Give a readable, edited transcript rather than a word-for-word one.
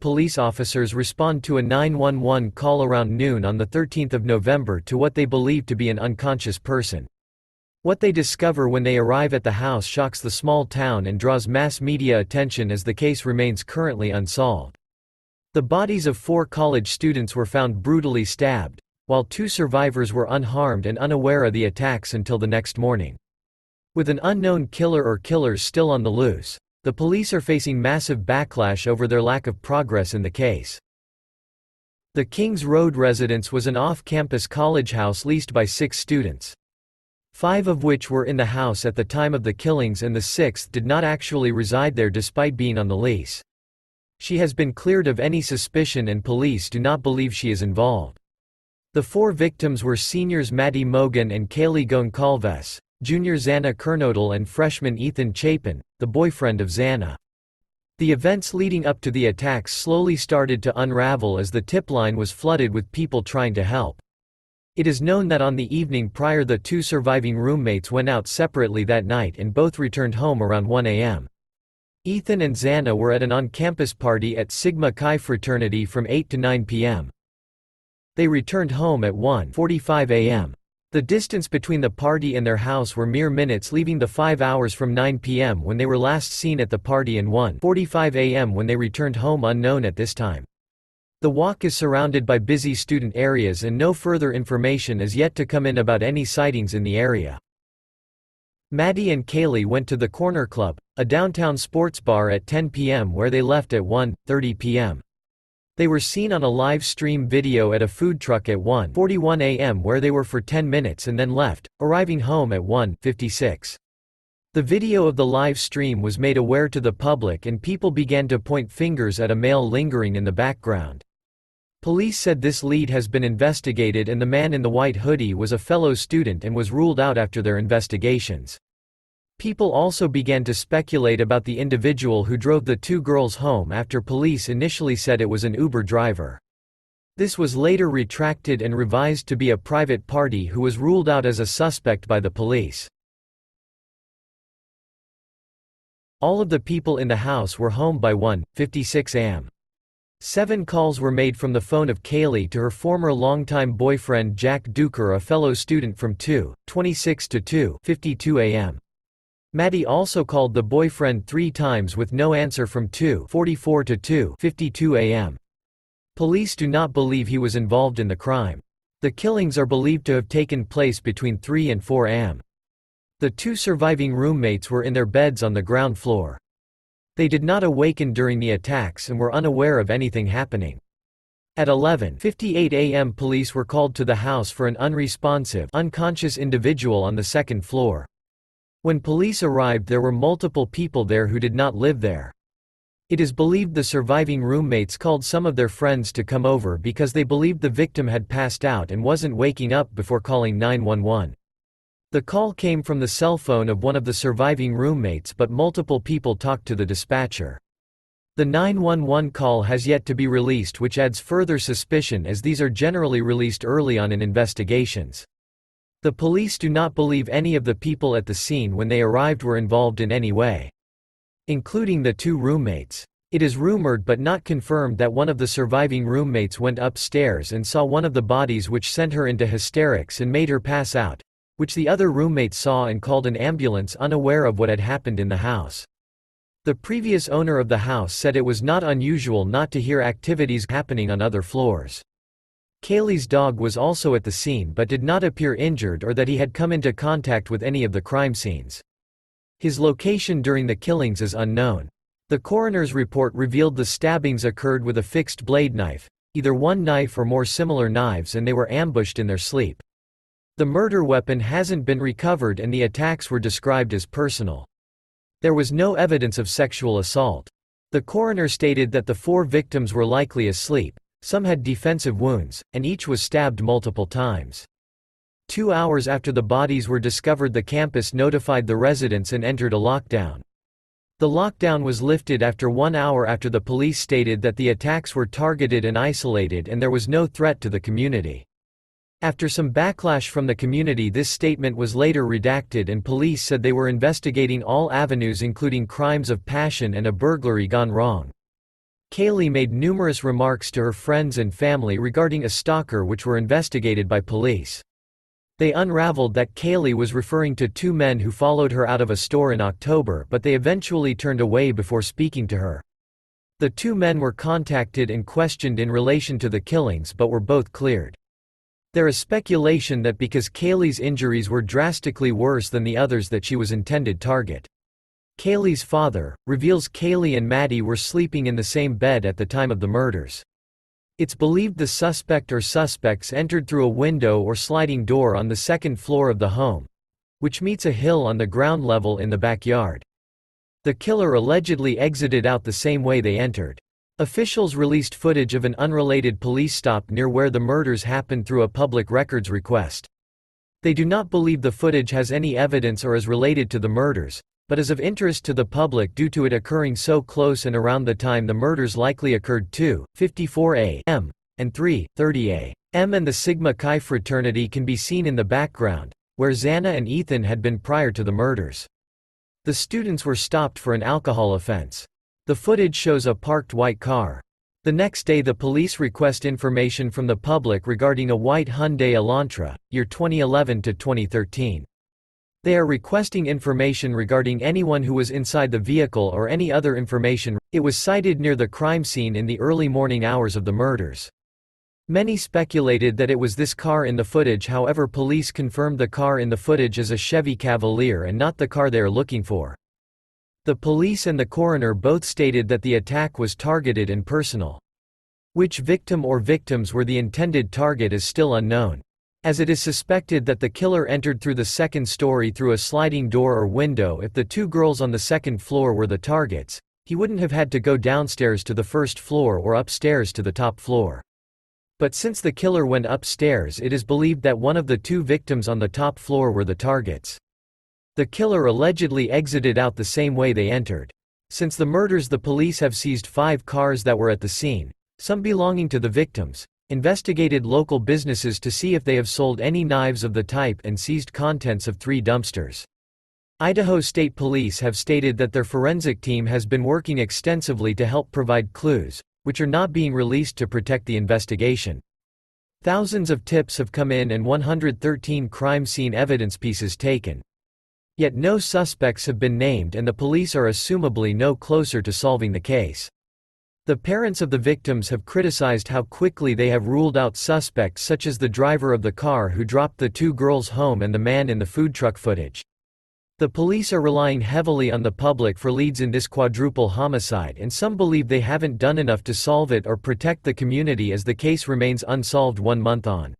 police officers respond to a 911 call around noon on the 13th of November to what they believe to be an unconscious person. What they discover when they arrive at the house shocks the small town and draws mass media attention as the case remains currently unsolved. The bodies of 4 college students were found brutally stabbed, while 2 survivors were unharmed and unaware of the attacks until the next morning. With an unknown killer or killers still on the loose, the police are facing massive backlash over their lack of progress in the case. The Kings Road residence was an off-campus college house leased by 6 students. 5 of which were in the house at the time of the killings and the 6th did not actually reside there despite being on the lease. She has been cleared of any suspicion and police do not believe she is involved. The 4 victims were seniors Maddie Mogan and Kaylee Goncalves, junior Xana Kernodle and freshman Ethan Chapin, the boyfriend of Xana. The events leading up to the attacks slowly started to unravel as the tip line was flooded with people trying to help. It is known that on the evening prior the 2 surviving roommates went out separately that night and both returned home around 1 a.m. Ethan and Xana were at an on-campus party at Sigma Chi fraternity from 8 to 9 p.m. They returned home at 1:45 a.m. The distance between the party and their house were mere minutes, leaving the 5 hours from 9 p.m. when they were last seen at the party and 1:45 a.m. when they returned home unknown at this time. The walk is surrounded by busy student areas and no further information is yet to come in about any sightings in the area. Maddie and Kaylee went to the Corner Club, a downtown sports bar at 10 p.m. where they left at 1:30 p.m. They were seen on a live stream video at a food truck at 1:41 a.m. where they were for 10 minutes and then left, arriving home at 1:56. The video of the live stream was made aware to the public and people began to point fingers at a male lingering in the background. Police said this lead has been investigated and the man in the white hoodie was a fellow student and was ruled out after their investigations. People also began to speculate about the individual who drove the 2 girls home after police initially said it was an Uber driver. This was later retracted and revised to be a private party who was ruled out as a suspect by the police. All of the people in the house were home by 1:56 a.m. 7 calls were made from the phone of Kaylee to her former longtime boyfriend Jack Duker, a fellow student, from 2:26 to 2:52 a.m. Maddie also called the boyfriend 3 times with no answer from 2:44 to 2:52 a.m. Police do not believe he was involved in the crime. The killings are believed to have taken place between 3 and 4 a.m. The 2 surviving roommates were in their beds on the ground floor. They did not awaken during the attacks and were unaware of anything happening. At 11:58 a.m. police were called to the house for an unresponsive, unconscious individual on the 2nd floor. When police arrived there were multiple people there who did not live there. It is believed the surviving roommates called some of their friends to come over because they believed the victim had passed out and wasn't waking up before calling 911. The call came from the cell phone of one of the surviving roommates, but multiple people talked to the dispatcher. The 911 call has yet to be released, which adds further suspicion as these are generally released early on in investigations. The police do not believe any of the people at the scene when they arrived were involved in any way, including the 2 roommates. It is rumored but not confirmed that one of the surviving roommates went upstairs and saw one of the bodies, which sent her into hysterics and made her pass out, which the other roommate saw and called an ambulance, unaware of what had happened in the house. The previous owner of the house said it was not unusual not to hear activities happening on other floors. Kaylee's dog was also at the scene but did not appear injured or that he had come into contact with any of the crime scenes. His location during the killings is unknown. The coroner's report revealed the stabbings occurred with a fixed blade knife, either one knife or more similar knives, and they were ambushed in their sleep. The murder weapon hasn't been recovered and the attacks were described as personal. There was no evidence of sexual assault. The coroner stated that the 4 victims were likely asleep, some had defensive wounds, and each was stabbed multiple times. 2 hours after the bodies were discovered, the campus notified the residents and entered a lockdown. The lockdown was lifted after 1 hour after the police stated that the attacks were targeted and isolated and there was no threat to the community. After some backlash from the community, this statement was later redacted and police said they were investigating all avenues including crimes of passion and a burglary gone wrong. Kaylee made numerous remarks to her friends and family regarding a stalker, which were investigated by police. They unraveled that Kaylee was referring to two men who followed her out of a store in October, but they eventually turned away before speaking to her. The two men were contacted and questioned in relation to the killings but were both cleared. There is speculation that because Kaylee's injuries were drastically worse than the others that she was intended target. Kaylee's father reveals Kaylee and Maddie were sleeping in the same bed at the time of the murders. It's believed the suspect or suspects entered through a window or sliding door on the second floor of the home, which meets a hill on the ground level in the backyard. The killer allegedly exited out the same way they entered. Officials released footage of an unrelated police stop near where the murders happened through a public records request. They do not believe the footage has any evidence or is related to the murders, but is of interest to the public due to it occurring so close and around the time the murders likely occurred. 2:54 a.m. and 3:30 a.m. and the Sigma Chi fraternity can be seen in the background, where Xana and Ethan had been prior to the murders. The students were stopped for an alcohol offense. The footage shows a parked white car. The next day the police request information from the public regarding a white Hyundai Elantra, year 2011 to 2013. They are requesting information regarding anyone who was inside the vehicle or any other information. It was sighted near the crime scene in the early morning hours of the murders. Many speculated that it was this car in the footage, however police confirmed the car in the footage is a Chevy Cavalier and not the car they are looking for. The police and the coroner both stated that the attack was targeted and personal. Which victim or victims were the intended target is still unknown. As it is suspected that the killer entered through the second story through a sliding door or window. If the two girls on the second floor were the targets, he wouldn't have had to go downstairs to the first floor or upstairs to the top floor. But since the killer went upstairs, it is believed that one of the two victims on the top floor were the targets. The killer allegedly exited out the same way they entered. Since the murders, the police have seized 5 cars that were at the scene, some belonging to the victims, investigated local businesses to see if they have sold any knives of the type, and seized contents of 3 dumpsters. Idaho State Police have stated that their forensic team has been working extensively to help provide clues, which are not being released to protect the investigation. Thousands of tips have come in and 113 crime scene evidence pieces taken. Yet no suspects have been named and the police are assumably no closer to solving the case. The parents of the victims have criticized how quickly they have ruled out suspects such as the driver of the car who dropped the 2 girls home and the man in the food truck footage. The police are relying heavily on the public for leads in this quadruple homicide, and some believe they haven't done enough to solve it or protect the community as the case remains unsolved 1 month on.